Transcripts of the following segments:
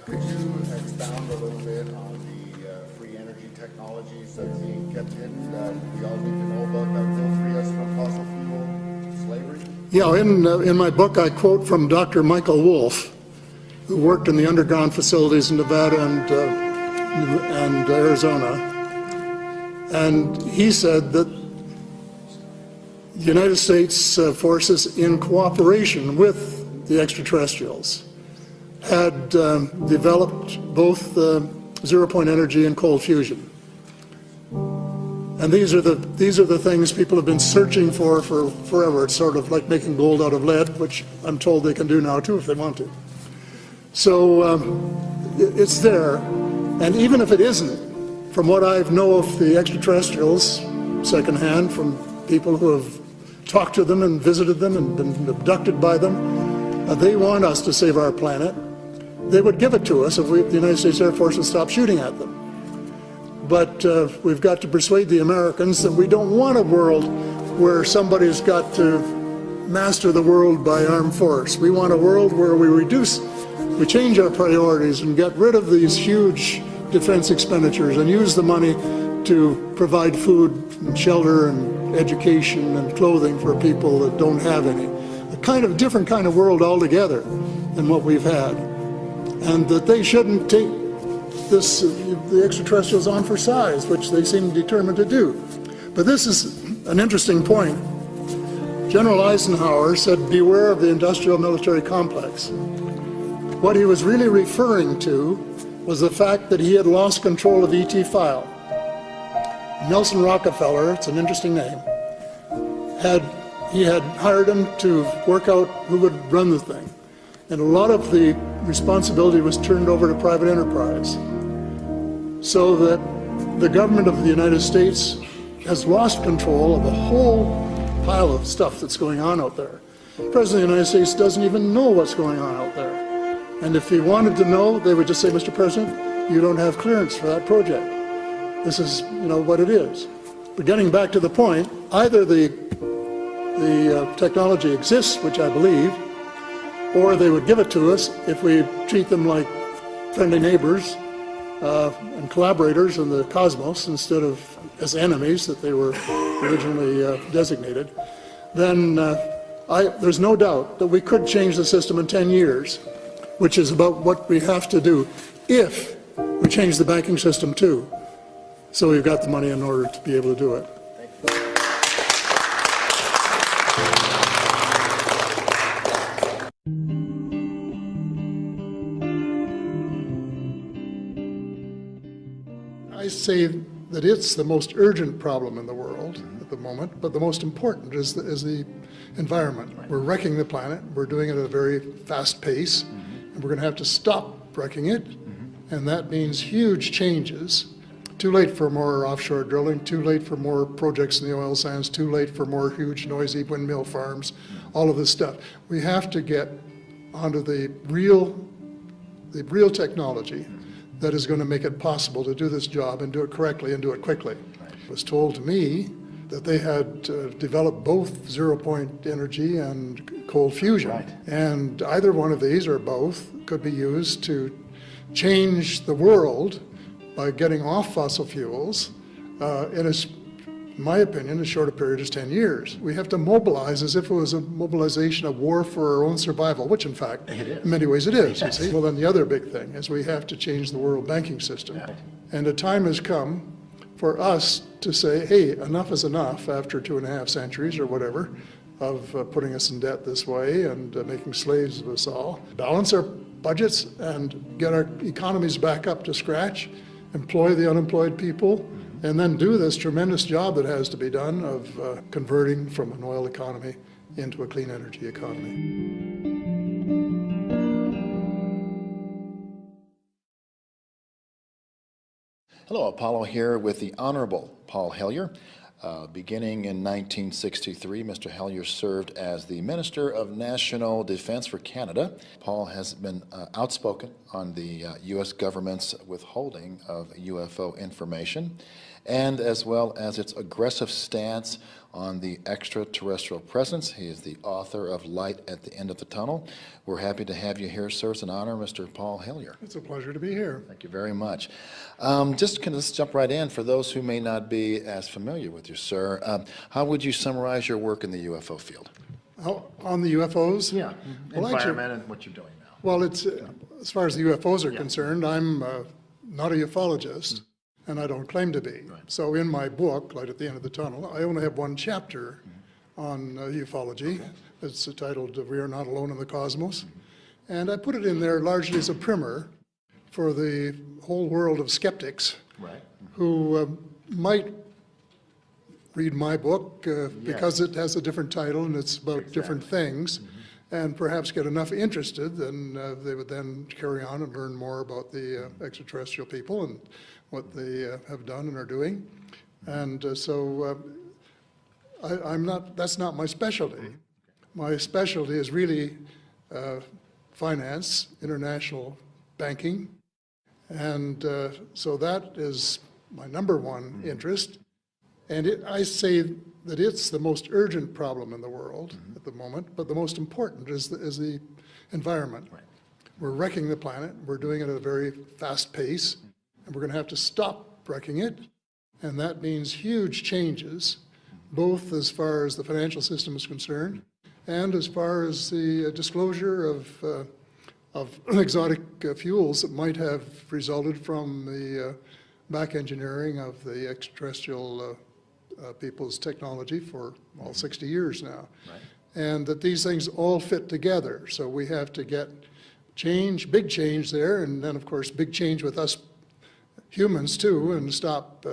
Could you expound a little bit on the free energy technologies that are being kept hidden that we all need to know about that will free us from fossil fuel slavery? Yeah, in my book I quote from Dr. Michael Wolff, who worked in the underground facilities in Nevada and Arizona. And he said that the United States forces, in cooperation with the extraterrestrials, had developed both zero-point energy and cold fusion. And these are the things people have been searching for forever. It's sort of like making gold out of lead, which I'm told they can do now too if they want to. So it's there, and even if it isn't, from what I know of the extraterrestrials, secondhand, from people who have talked to them and visited them and been abducted by them, they want us to save our planet. They would give it to us if the United States Air Force would stop shooting at them. But we've got to persuade the Americans that we don't want a world where somebody's got to master the world by armed force. We want a world where we change our priorities and get rid of these huge defense expenditures and use the money to provide food and shelter and education and clothing for people that don't have any. A different kind of world altogether than what we've had. And that they shouldn't take the extraterrestrials on for size, which they seem determined to do. But this is an interesting point. General Eisenhower said, beware of the industrial military complex. What he was really referring to was the fact that he had lost control of ET File. Nelson Rockefeller, it's an interesting name, he had hired him to work out who would run the thing. And a lot of the responsibility was turned over to private enterprise. So that the government of the United States has lost control of a whole pile of stuff that's going on out there. The President of the United States doesn't even know what's going on out there. And if he wanted to know, they would just say, Mr. President, you don't have clearance for that project. This is, what it is. But getting back to the point, either the technology exists, which I believe, or they would give it to us if we treat them like friendly neighbors and collaborators in the cosmos instead of as enemies that they were originally designated. Then there's no doubt that we could change the system in 10 years, which is about what we have to do if we change the banking system too. So we've got the money in order to be able to do it. I say that it's the most urgent problem in the world at the moment, but the most important is the environment. We're wrecking the planet. We're doing it at a very fast pace, and we're going to have to stop wrecking it, and that means huge changes. Too late for more offshore drilling, too late for more projects in the oil sands, too late for more huge noisy windmill farms, all of this stuff. We have to get onto the real technology that is going to make it possible to do this job and do it correctly and do it quickly. It was told to me that they had developed both zero-point energy and cold fusion. Right. And either one of these or both could be used to change the world by getting off fossil fuels in my opinion, as short a period as 10 years. We have to mobilize as if it was a mobilization of war for our own survival, which in fact, in many ways it is, you see. Well, then the other big thing is we have to change the world banking system. Yeah. And a time has come for us to say, hey, enough is enough after 2.5 centuries or whatever of putting us in debt this way and making slaves of us all. Balance our budgets and get our economies back up to scratch, employ the unemployed people, and then do this tremendous job that has to be done of converting from an oil economy into a clean energy economy. Hello, Apollo here with the Honorable Paul Helleyer. Beginning in 1963, Mr. Helleyer served as the Minister of National Defense for Canada. Paul has been outspoken on the U.S. government's withholding of UFO information, and as well as its aggressive stance on the extraterrestrial presence. He is the author of Light at the End of the Tunnel. We're happy to have you here, sir. It's an honor, Mr. Paul Helleyer. It's a pleasure to be here. Thank you very much. Let's jump right in. For those who may not be as familiar with you, sir, how would you summarize your work in the UFO field? On the UFOs? Yeah, Well, environment actually, and what you're doing now. well, it's, as far as the UFOs are concerned, I'm not a ufologist, and I don't claim to be. Right. So in my book, Light at the End of the Tunnel, I only have one chapter on ufology. Okay. It's titled We Are Not Alone in the Cosmos. And I put it in there largely as a primer for the whole world of skeptics Right. who might read my book because it has a different title and it's about different things, and perhaps get enough interested, then they would then carry on and learn more about the extraterrestrial people and what they have done and are doing. And so I'm not, that's not my specialty. My specialty is really finance, international banking, and so that is my number one interest. And I say that it's the most urgent problem in the world at the moment, but the most important is the environment. Right. We're wrecking the planet. We're doing it at a very fast pace, and we're going to have to stop wrecking it. And that means huge changes, both as far as the financial system is concerned, and as far as the disclosure of exotic fuels that might have resulted from the back engineering of the extraterrestrial people's technology for all 60 years now. Right. And that these things all fit together. So we have to get change, big change there, and then of course big change with us humans too, and stop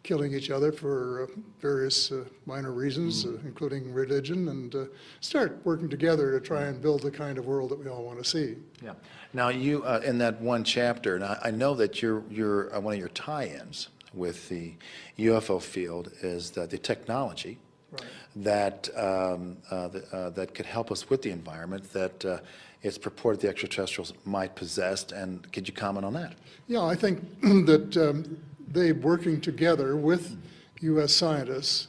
killing each other for various minor reasons, including religion, and start working together to try and build the kind of world that we all want to see. Yeah. Now, you in that one chapter, and I know that your one of your tie-ins with the UFO field is that the technology that that could help us with the environment that it's purported the extraterrestrials might possess. And could you comment on that? Yeah, I think that they, working together with U.S. scientists,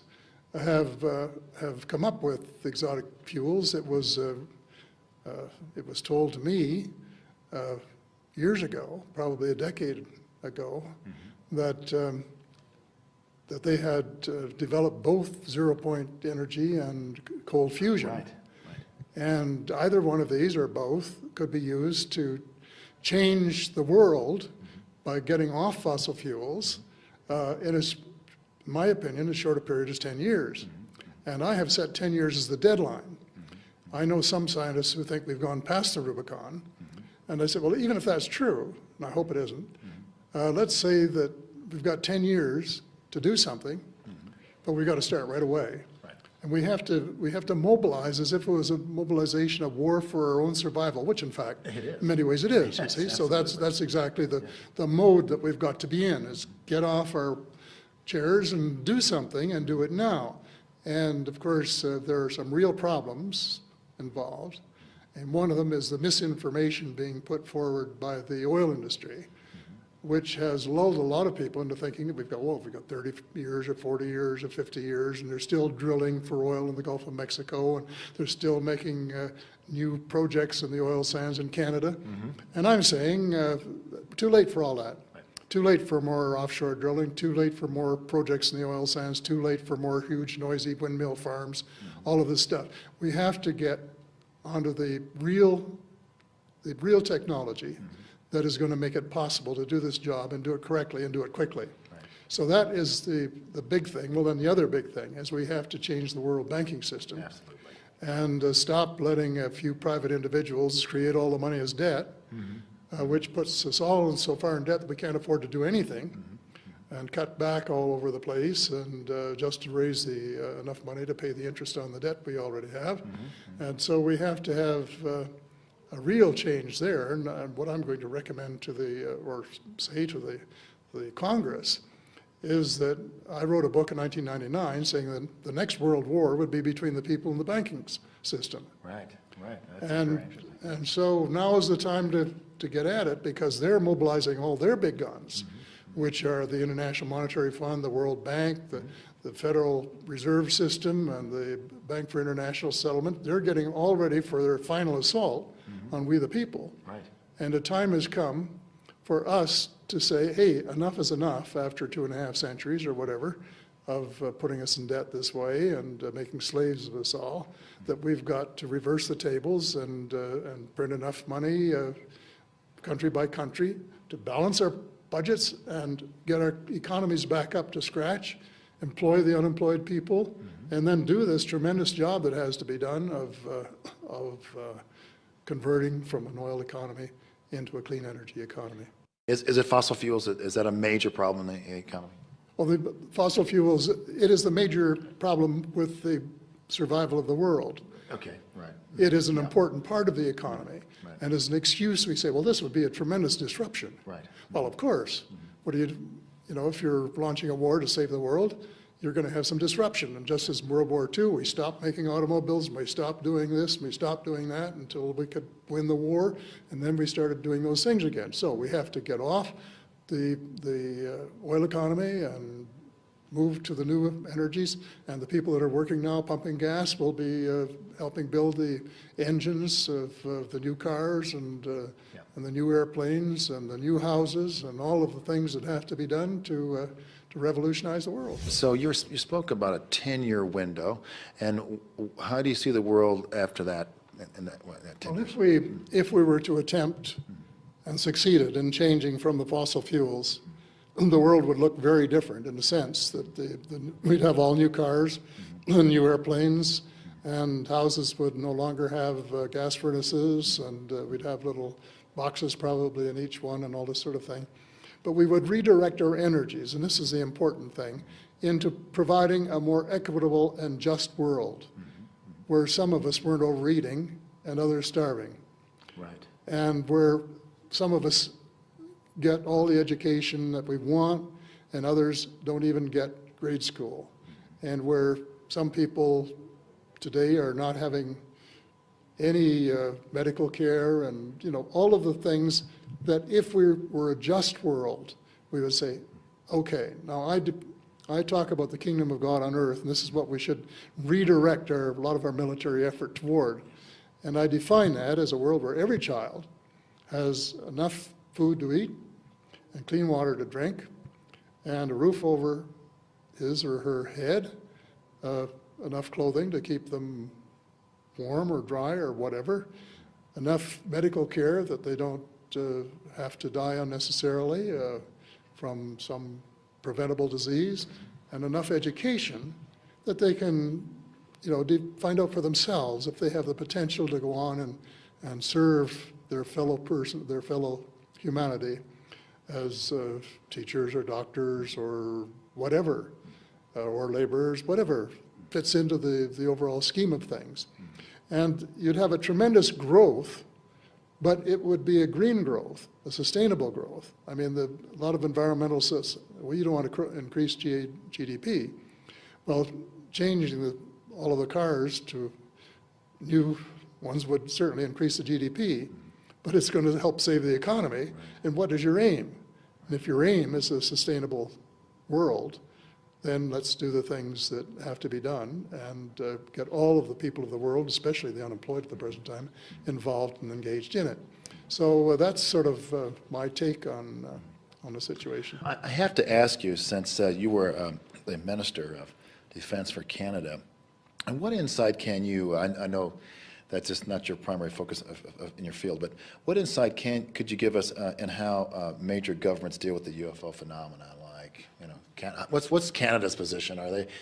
have come up with exotic fuels. It was told to me years ago, probably a decade ago, that they had developed both zero-point energy and cold fusion. Right. And either one of these, or both, could be used to change the world by getting off fossil fuels in my opinion, as short a period as 10 years. And I have set 10 years as the deadline. I know some scientists who think we've gone past the Rubicon. And I said, well, even if that's true, and I hope it isn't, let's say that we've got 10 years to do something, but we've got to start right away. Right. And we have to mobilize as if it was a mobilization of war for our own survival, which in fact, in many ways it is, you see. So that's exactly the mode that we've got to be in, is get off our chairs and do something, and do it now. And of course, there are some real problems involved. And one of them is the misinformation being put forward by the oil industry, which has lulled a lot of people into thinking that we've got 30 years or 40 years or 50 years, and they're still drilling for oil in the Gulf of Mexico, and they're still making new projects in the oil sands in Canada. And I'm saying, too late for all that. Too late for more offshore drilling, too late for more projects in the oil sands, too late for more huge, noisy windmill farms, all of this stuff. We have to get onto the real technology that is going to make it possible to do this job and do it correctly and do it quickly. Right. So that is the big thing. Well, then the other big thing is we have to change the world banking system. Absolutely. And stop letting a few private individuals create all the money as debt, which puts us all so far in debt that we can't afford to do anything, and cut back all over the place, and just to raise enough money to pay the interest on the debt we already have. And so we have to have a real change there. And what I'm going to recommend to or say to the Congress is that I wrote a book in 1999 saying that the next world war would be between the people and the banking system. Right. That's very interesting. And so now is the time to get at it, because they're mobilizing all their big guns, which are the International Monetary Fund, the World Bank, the Federal Reserve System and the Bank for International Settlement, they're getting all ready for their final assault on we the people. Right. And the time has come for us to say, hey, enough is enough after 2.5 centuries or whatever of putting us in debt this way and making slaves of us all, that we've got to reverse the tables and print enough money country by country to balance our budgets and get our economies back up to scratch, employ the unemployed people, and then do this tremendous job that has to be done of converting from an oil economy into a clean energy economy. Is it fossil fuels? Is that a major problem in the economy? Well, the fossil fuels, it is the major problem with the survival of the world. Okay, right. It is an important part of the economy. Right. And as an excuse, we say, well, this would be a tremendous disruption. Right. Well, of course. What do you know, if you're launching a war to save the world, you're going to have some disruption. And just as World War II, we stopped making automobiles, and we stopped doing this, and we stopped doing that until we could win the war, and then we started doing those things again. So we have to get off the oil economy and move to the new energies, and the people that are working now pumping gas will be helping build the engines of the new cars and the new airplanes and the new houses and all of the things that have to be done to revolutionize the world. So you spoke about a 10-year window, and how do you see the world after that? In that 10 Well, years? if we were to attempt and succeeded in changing from the fossil fuels, the world would look very different in the sense that we'd have all new cars, new airplanes, and houses would no longer have gas furnaces, and we'd have little boxes probably in each one and all this sort of thing. But we would redirect our energies, and this is the important thing, into providing a more equitable and just world where some of us weren't overeating and others starving. Right. And where some of us get all the education that we want and others don't even get grade school. And where some people today are not having any medical care and, you know, all of the things that if we were a just world, we would say, okay, now I talk about the kingdom of God on earth, and this is what we should redirect a lot of our military effort toward. And I define that as a world where every child has enough food to eat and clean water to drink and a roof over his or her head, enough clothing to keep them warm or dry or whatever, enough medical care that they don't have to die unnecessarily from some preventable disease, and enough education that they can, you know, find out for themselves if they have the potential to go on and serve their fellow humanity as teachers or doctors or whatever, or laborers, whatever fits into the overall scheme of things. And you'd have a tremendous growth, but it would be a green growth, a sustainable growth. I mean, a lot of environmental systems, well, you don't want to increase GDP. Well, changing all of the cars to new ones would certainly increase the GDP, but it's going to help save the economy. And what is your aim? And if your aim is a sustainable world, then let's do the things that have to be done and get all of the people of the world, especially the unemployed at the present time, involved and engaged in it. So that's sort of my take on the situation. I have to ask you, since you were the Minister of Defense for Canada, and what insight can you, I know that's just not your primary focus in your field, but what insight could you give us in how major governments deal with the UFO phenomenon? Like, you know, what's Canada's position?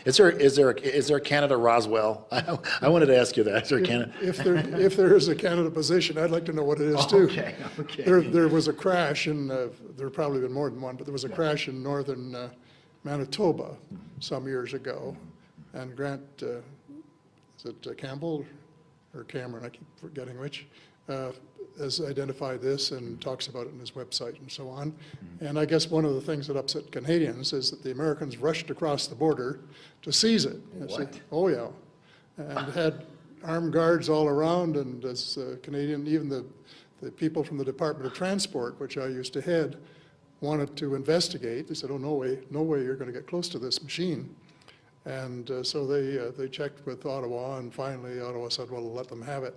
Is there a Canada Roswell? I wanted to ask you that. Is there Canada? If there is a Canada position, I'd like to know what it is too. Okay. Okay. There was a crash in there probably been more than one, but there was a crash in northern Manitoba some years ago, and Grant, is it Campbell or Cameron? I keep forgetting which. Has identified this and talks about it in his website and so on. And I guess one of the things that upset Canadians is that the Americans rushed across the border to seize it. What? Oh yeah, and had armed guards all around, and as Canadian, even the people from the Department of Transport, which I used to head, wanted to investigate. They said, oh, no way you're going to get close to this machine. And so they checked with Ottawa, and finally Ottawa said, well, let them have it.